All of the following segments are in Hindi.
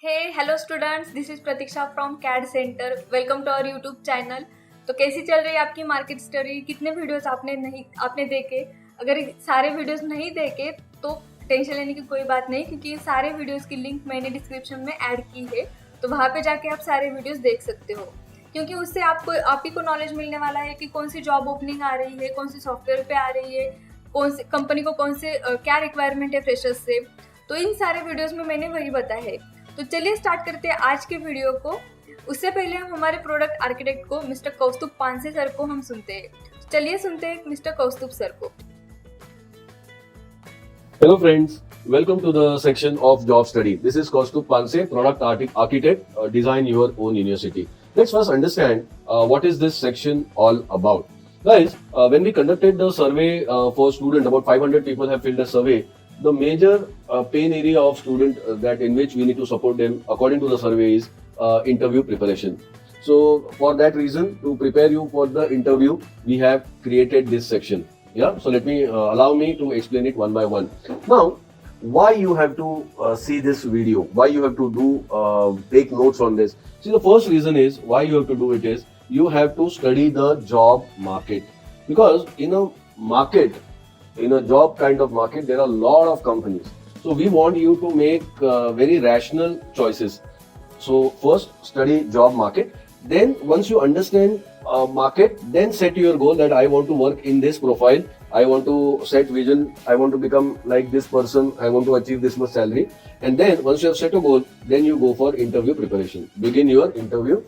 Hello students, this is Pratiksha from CAD centre. Welcome to our YouTube channel. तो कैसी चल रही है आपकी मार्केट स्टडी? कितने वीडियोस आपने देखे? अगर सारे वीडियोस नहीं देखे तो टेंशन लेने की कोई बात नहीं, क्योंकि सारे वीडियोस की लिंक मैंने डिस्क्रिप्शन में ऐड की है। तो वहाँ पे जाके आप सारे वीडियोस देख सकते हो, क्योंकि उससे आप ही को नॉलेज मिलने वाला है कि कौन सी जॉब ओपनिंग आ रही है, कौन सी सॉफ्टवेयर पे आ रही है, कौन सी कंपनी को क्या रिक्वायरमेंट है फ्रेशर्स से। तो इन सारे वीडियोस में मैंने वही बताया है। तो चलिए स्टार्ट करते हैं आज के वीडियो को। उससे पहले हम हमारे प्रोडक्ट आर्किटेक्ट को मिस्टर कौस्तुभ पानसे सर को हम सुनते हैं। चलिए सुनते हैं मिस्टर कौस्तुभ सर को। Hello friends, welcome to the section of job study. This is Kaustubh Panse, product architect, design your own university. Let's first understand what is this section all about. Guys, when we conducted the survey for students, about 500 people have filled the survey. The major pain area of student that in which we need to support them according to the survey is interview preparation. So for that reason, to prepare you for the interview, we have created this section. Yeah, so let me allow me to explain it one by one. Now, why you have to see this video? Why you have to take notes on this? See, the first reason is why you have to do it is you have to study the job market, because in a market, in a job kind of market, there are a lot of companies. So we want you to make very rational choices. So first study job market. Then once you understand market, then set your goal that I want to work in this profile. I want to set vision. I want to become like this person. I want to achieve this much salary. And then once you have set a goal, then you go for interview preparation. Begin your interview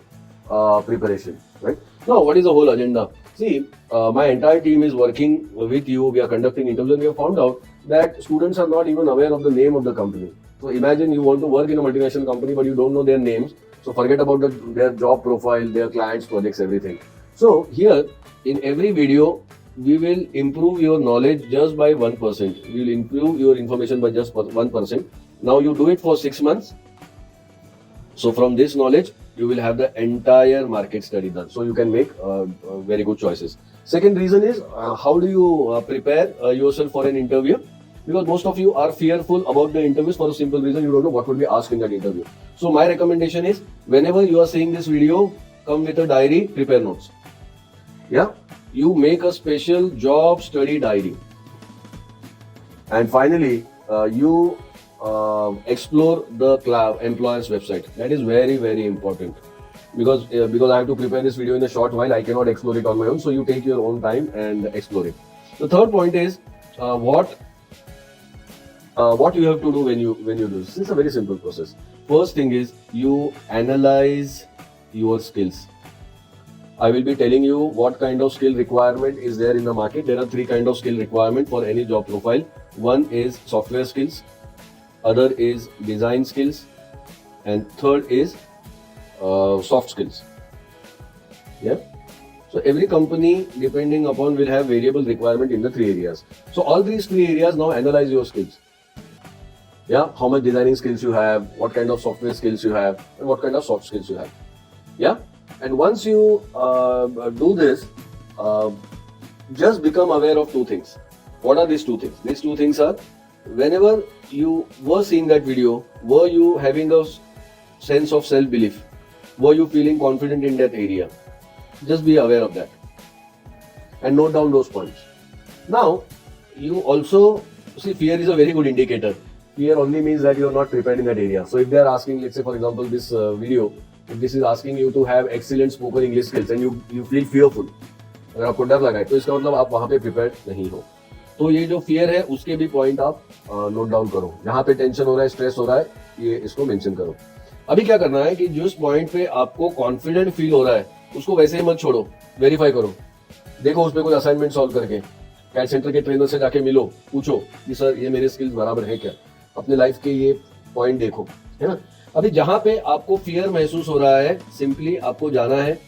preparation. Right now, what is the whole agenda? See, my entire team is working with you. We are conducting interviews, and we have found out that students are not even aware of the name of the company. So imagine you want to work in a multinational company, but you don't know their names. So forget about their job profile, their clients, projects, everything. So here, in every video, we will improve your knowledge just by 1%. We will improve your information by just 1%. Now you do it for 6 months. So from this knowledge, you will have the entire market study done. So you can make very good choices. Second reason is how do you prepare yourself for an interview? Because most of you are fearful about the interviews for a simple reason, you don't know what will be asked in that interview. So my recommendation is, whenever you are seeing this video, come with a diary, prepare notes. Yeah, you make a special job study diary. And finally, you explore the employer's website. That is very, very important, because I have to prepare this video in a short while. I cannot explore it on my own. So you take your own time and explore it. The third point is what you have to do when you do this. It's a very simple process. First thing is you analyze your skills. I will be telling you what kind of skill requirement is there in the market. There are 3 kinds of skill requirement for any job profile. One is software skills, other is design skills, and third is soft skills. Yeah. So every company, depending upon, will have variable requirement in the 3 areas. So all these 3 areas, now analyze your skills. Yeah, how much designing skills you have, what kind of software skills you have, and what kind of soft skills you have. Yeah, and once you do this, just become aware of 2 things. What are these 2 things? These 2 things are, whenever you were seeing that video, were you having a sense of self-belief? Were you feeling confident in that area? Just be aware of that and note down those points. Now, you also see, fear is a very good indicator. Fear only means that you are not prepared in that area. So if they are asking, let's say for example, this video, if this is asking you to have excellent spoken English skills and you feel fearful, अगर आपको डर लगा है, तो इसका मतलब आप वहाँ पे प्रिपेयर्ड नहीं हो. तो ये जो फियर है, उसके भी पॉइंट आप नोट डाउन करो. जहाँ पे टेंशन हो रहा है, स्ट्रेस हो रहा है, ये इसको मेंशन करो. अभी क्या करना है कि जिस पॉइंट पे आपको कॉन्फिडेंट फील हो रहा है, उसको वैसे ही मत छोड़ो, वेरीफाई करो. देखो उस पर कोई असाइनमेंट सॉल्व करके, कैड सेंटर के ट्रेनर से जाके मिलो, पूछो कि सर ये मेरे स्किल्स बराबर है क्या. अपने लाइफ के ये पॉइंट देखो, है ना. अभी जहाँ पे आपको फियर महसूस हो रहा है, सिंपली आपको जाना है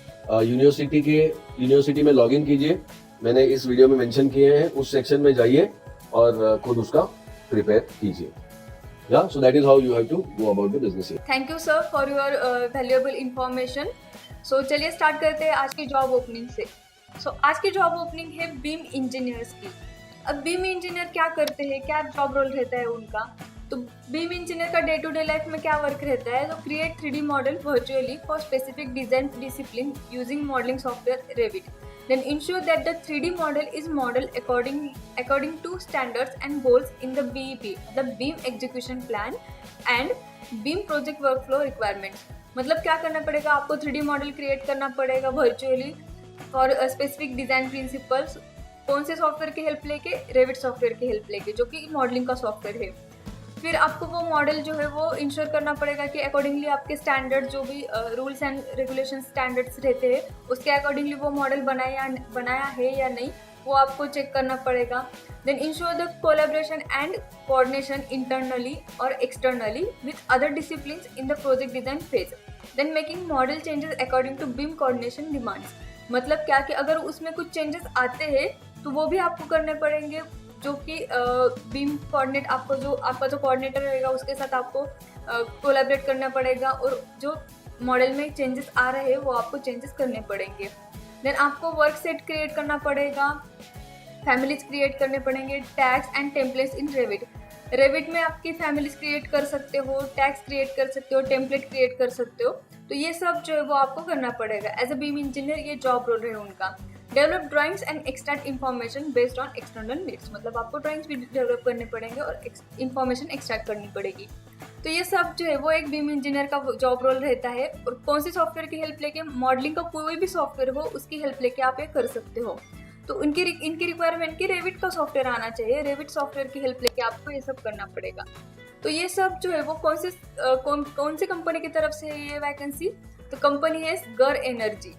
यूनिवर्सिटी में लॉग इन कीजिए. मैंने इस वीडियो में मेंशन किए हैं, उस सेक्शन में जाइए और खुद उसका प्रिपेयर कीजिए. Yeah, so that is how you have to go about the business here. Thank you sir for your valuable information. So चलिए स्टार्ट करते हैं आज की जॉब ओपनिंग से. सो आज की जॉब ओपनिंग है बीम इंजीनियर्स की. अब बीम इंजीनियर क्या करते हैं, क्या जॉब रोल रहता है उनका? तो बीम इंजीनियर का डे टू डे लाइफ में क्या वर्क रहता है? तो create 3D model virtually for specific design discipline using modelling software Revit. Then ensure that the 3D model is modeled according to standards and goals in the BEP, the Beam Execution Plan and Beam Project Workflow Requirements. मतलब क्या करना पड़ेगा आपको? 3D मॉडल क्रिएट करना पड़ेगा virtually for specific design principles. कौन से सॉफ्टवेयर की हेल्प लेके? रेविट सॉफ्टवेयर की हेल्प लेके, जो कि मॉडलिंग का सॉफ्टवेयर है. फिर आपको वो मॉडल जो है वो इंश्योर करना पड़ेगा कि अकॉर्डिंगली आपके स्टैंडर्ड जो भी रूल्स एंड रेगुलेशन स्टैंडर्ड्स रहते हैं उसके अकॉर्डिंगली वो मॉडल बनाया है या नहीं, वो आपको चेक करना पड़ेगा. Then ensure the collaboration and coordination internally और externally with other disciplines in the project design phase. Then making model changes according to beam coordination demands. मतलब क्या कि अगर उसमें कुछ चेंजेस आते हैं तो वो भी आपको करने पड़ेंगे, जो कि बीम कोऑर्डिनेट आपका जो कोऑर्डिनेटर रहेगा उसके साथ आपको कोलैबोरेट करना पड़ेगा और जो मॉडल में चेंजेस आ रहे हैं वो आपको चेंजेस करने पड़ेंगे. देन आपको वर्क सेट क्रिएट करना पड़ेगा, फैमिलीज क्रिएट करने पड़ेंगे, tags and templates in Revit. Revit में आपकी फैमिलीज क्रिएट कर सकते हो, टैग्स क्रिएट कर सकते हो, टेम्पलेट क्रिएट कर सकते हो. तो ये सब जो है वो आपको करना पड़ेगा. एज अ बीम इंजीनियर ये जॉब रोल है उनका. Develop drawings and extract information based on external needs. मतलब आपको ड्राइंग्स भी डेवलप करने पड़ेंगे और इन्फॉर्मेशन एक्सट्रैक्ट करनी पड़ेगी. तो ये सब जो है वो एक बीम इंजीनियर का जॉब रोल रहता है. और कौन सी सॉफ्टवेयर की हेल्प लेके? मॉडलिंग का कोई भी सॉफ्टवेयर हो उसकी हेल्प लेके आप ये कर सकते हो. तो इनकी रिक्वायरमेंट की रेविट का सॉफ्टवेयर आना चाहिए. रेविट सॉफ्टवेयर की हेल्प लेके आपको ये सब करना पड़ेगा. तो ये सब जो है वो कौन सी कंपनी की तरफ से है ये वैकेंसी? तो कंपनी है गर एनर्जी.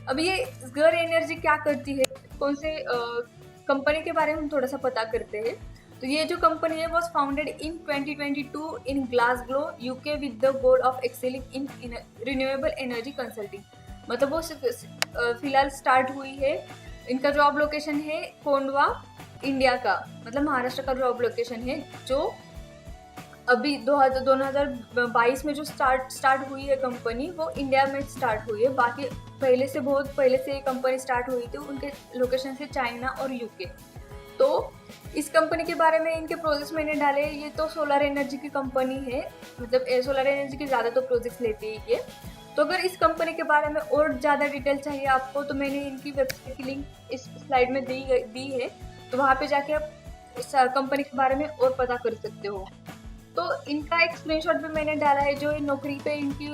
अब ये गर एनर्जी क्या करती है, कौन से कंपनी के बारे में हम थोड़ा सा पता करते हैं. तो ये जो कंपनी है was founded in 2022 in Glasgow UK with the goal of excelling in renewable energy consulting. मतलब वो फिलहाल स्टार्ट हुई है. इनका जॉब लोकेशन है कोंडवा, इंडिया का, मतलब महाराष्ट्र का जॉब लोकेशन है. जो अभी 2022 में जो स्टार्ट हुई है कंपनी वो इंडिया में स्टार्ट हुई है. बाकी बहुत पहले से ये कंपनी स्टार्ट हुई थी. उनके लोकेशन से चाइना और यूके. तो इस कंपनी के बारे में इनके प्रोजेक्ट्स मैंने डाले. ये तो सोलर एनर्जी की कंपनी है, मतलब सोलर एनर्जी के ज़्यादा तो प्रोजेक्ट्स लेती है ये. तो अगर इस कंपनी के बारे में और ज़्यादा डिटेल चाहिए आपको तो मैंने इनकी वेबसाइट की लिंक इस स्लाइड में दी है. तो वहाँ पे जाके आप इस कंपनी के बारे में और पता कर सकते हो. तो इनका एक स्क्रीनशॉट भी मैंने डाला है. जो नौकरी पे इनकी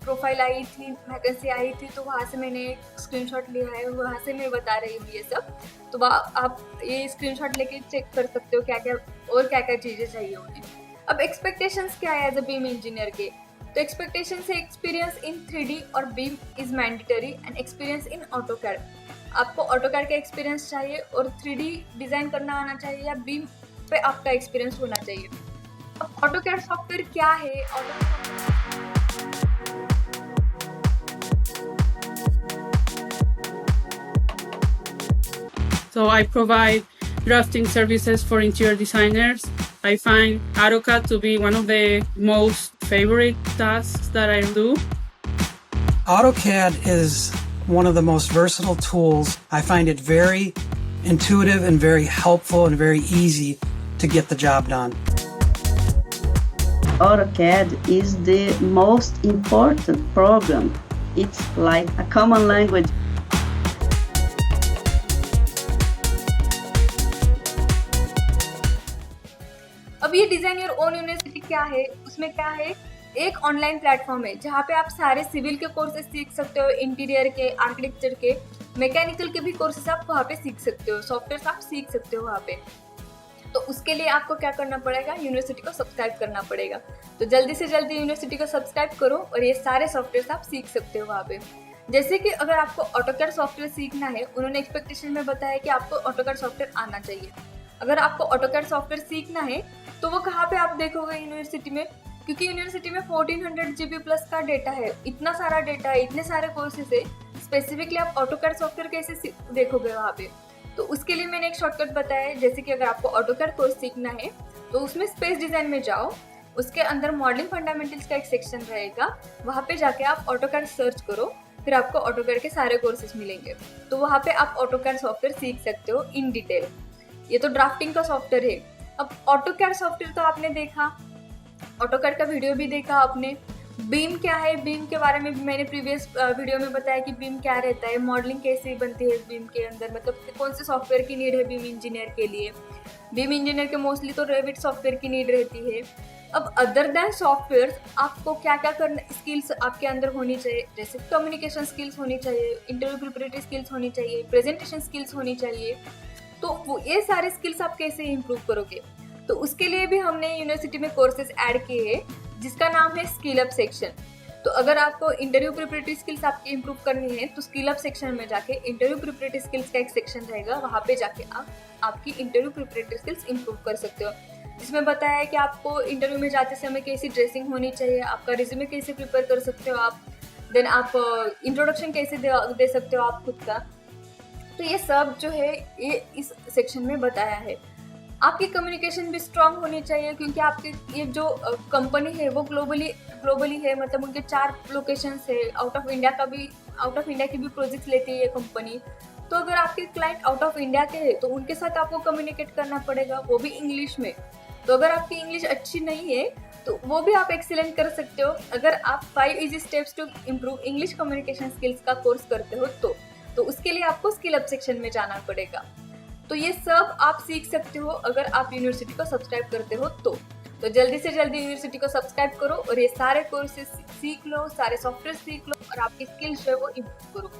प्रोफाइल आई थी, वैकेंसी आई थी, तो वहाँ से मैंने एक स्क्रीनशॉट लिया है. वहाँ से मैं बता रही हूँ ये सब. तो आप ये स्क्रीनशॉट लेके चेक कर सकते हो क्या क्या चीज़ें चाहिए उन्हें. अब एक्सपेक्टेशंस क्या है एज अ बीम इंजीनियर के? तो एक्सपेक्टेशन से एक्सपीरियंस इन 3D और beam is mandatory and experience in AutoCAD. आपको ऑटोकैड का एक्सपीरियंस चाहिए और 3D डिज़ाइन करना आना चाहिए या बीम पे आपका एक्सपीरियंस होना चाहिए. अब ऑटोकैड सॉफ्टवेयर क्या है? So I provide drafting services for interior designers. I find AutoCAD to be one of the most favorite tasks that I do. AutoCAD is one of the most versatile tools. I find it very intuitive and very helpful and very easy to get the job done. AutoCAD is the most important program. It's like a common language. अब ये डिजाइन योर ओन यूनिवर्सिटी क्या है? उसमें क्या है, एक ऑनलाइन प्लेटफॉर्म है जहाँ पे आप सारे सिविल के कोर्सेज सीख सकते हो, इंटीरियर के, आर्किटेक्चर के, मैकेनिकल के भी कोर्सेज आप वहाँ पे सीख सकते हो, सॉफ्टवेयर आप सीख सकते हो वहाँ पे. तो उसके लिए आपको क्या करना पड़ेगा? यूनिवर्सिटी को सब्सक्राइब करना पड़ेगा. तो जल्दी से जल्दी यूनिवर्सिटी को सब्सक्राइब करो और ये सारे सॉफ्टवेयर आप सीख सकते हो वहाँ पे. जैसे कि अगर आपको ऑटोकैड सॉफ्टवेयर सीखना है, उन्होंने एक्सपेक्टेशन में बताया कि आपको ऑटोकैड सॉफ्टवेयर आना चाहिए. अगर आपको ऑटोकैड सॉफ्टवेयर सीखना है तो वो कहाँ पे आप देखोगे? यूनिवर्सिटी में. क्योंकि यूनिवर्सिटी में 1400 GB प्लस का डेटा है, इतना सारा डेटा है, इतने सारे कोर्सेज है. स्पेसिफिकली आप ऑटोकैड सॉफ्टवेयर कैसे देखोगे वहाँ पे? तो उसके लिए मैंने एक शॉर्टकट बताया है. जैसे कि अगर आपको ऑटोकैड कोर्स सीखना है तो उसमें स्पेस डिज़ाइन में जाओ, उसके अंदर मॉडलिंग फंडामेंटल्स का एक सेक्शन रहेगा, वहाँ पे जाके आप ऑटोकैड सर्च करो, फिर आपको ऑटोकैड के सारे कोर्सेज मिलेंगे. तो वहाँ पे आप ऑटोकैड सॉफ्टवेयर सीख सकते हो इन डिटेल. ये तो ड्राफ्टिंग का सॉफ्टवेयर है। अब ऑटोकैड सॉफ्टवेयर तो आपने देखा, ऑटोकैड का वीडियो भी देखा आपने। बीम क्या है, बीम के बारे में भी मैंने प्रीवियस वीडियो में बताया कि बीम क्या रहता है, मॉडलिंग कैसे बनती है बीम के अंदर, मतलब कौन से सॉफ्टवेयर की नीड है बीम इंजीनियर के लिए। बीम इंजीनियर के मोस्टली तो रेविट सॉफ्टवेयर की नीड रहती है। अब अदर दैन सॉफ्टवेयर आपको क्या क्या करना, स्किल्स आपके अंदर होनी चाहिए, जैसे कम्युनिकेशन स्किल्स होनी चाहिए, इंटरव्यू प्रिपरेटरी स्किल्स होनी चाहिए, प्रेजेंटेशन स्किल्स होनी चाहिए। तो वो ये सारे स्किल्स आप कैसे इम्प्रूव करोगे, तो उसके लिए भी हमने यूनिवर्सिटी में कोर्सेज ऐड किए हैं जिसका नाम है स्किल अप सेक्शन। तो अगर आपको इंटरव्यू प्रिपरेटरी स्किल्स आपकी इंप्रूव करनी है तो स्किल अप सेक्शन में जाके इंटरव्यू प्रिपरेटरी स्किल्स का एक सेक्शन रहेगा, वहाँ पे जाके आप आपकी इंटरव्यू प्रिपरेटरी स्किल्स इंप्रूव कर सकते हो, जिसमें बताया है कि आपको इंटरव्यू में जाते समय कैसी ड्रेसिंग होनी चाहिए, आपका रिज्यूमे कैसे प्रिपेयर कर सकते हो आप, देन आप इंट्रोडक्शन कैसे दे सकते हो आप खुद का। तो ये सब जो है ये इस सेक्शन में बताया है। आपकी कम्युनिकेशन भी स्ट्रांग होनी चाहिए, क्योंकि आपके ये जो कंपनी है वो ग्लोबली है, मतलब उनके 4 लोकेशंस है, आउट ऑफ इंडिया की भी प्रोजेक्ट्स लेती है ये कंपनी। तो अगर आपके क्लाइंट आउट ऑफ इंडिया के हैं तो उनके साथ आपको कम्युनिकेट करना पड़ेगा, वो भी इंग्लिश में। तो अगर आपकी इंग्लिश अच्छी नहीं है तो वो भी आप एक्सीलेंट कर सकते हो अगर आप 5 easy steps to improve English communication skills का कोर्स करते हो तो उसके लिए आपको स्किल अप सेक्शन में जाना पड़ेगा। तो ये सब आप सीख सकते हो अगर आप यूनिवर्सिटी को सब्सक्राइब करते हो तो जल्दी से जल्दी यूनिवर्सिटी को सब्सक्राइब करो और ये सारे कोर्सेज सीख लो, सारे सॉफ्टवेयर सीख लो और आपकी स्किल्स जो है वो इम्प्रूव करो।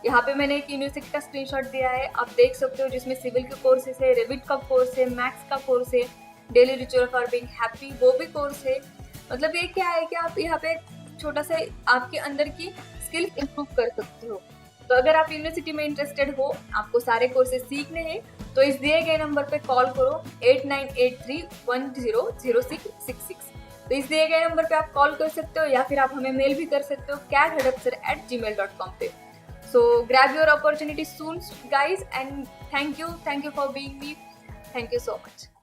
यहाँ पे मैंने एक यूनिवर्सिटी का स्क्रीनशॉट दिया है, आप देख सकते हो, जिसमें सिविल के कोर्सेज है, रेविट का कोर्स है, मैथ्स का कोर्स है, daily ritual for being happy वो भी कोर्स है। मतलब ये क्या है कि आप यहाँ पे छोटा सा आपके अंदर की स्किल इम्प्रूव कर सकते हो। तो अगर आप यूनिवर्सिटी में इंटरेस्टेड हो, आपको सारे कोर्सेज सीखने हैं, तो इस दिए गए नंबर पे कॉल करो 8983100666। तो इस दिए गए नंबर पे आप कॉल कर सकते हो या फिर आप हमें मेल भी कर सकते हो cadhadapsar@gmail.com पे। So grab your opportunity soon guys and thank you for being me. Thank you so much.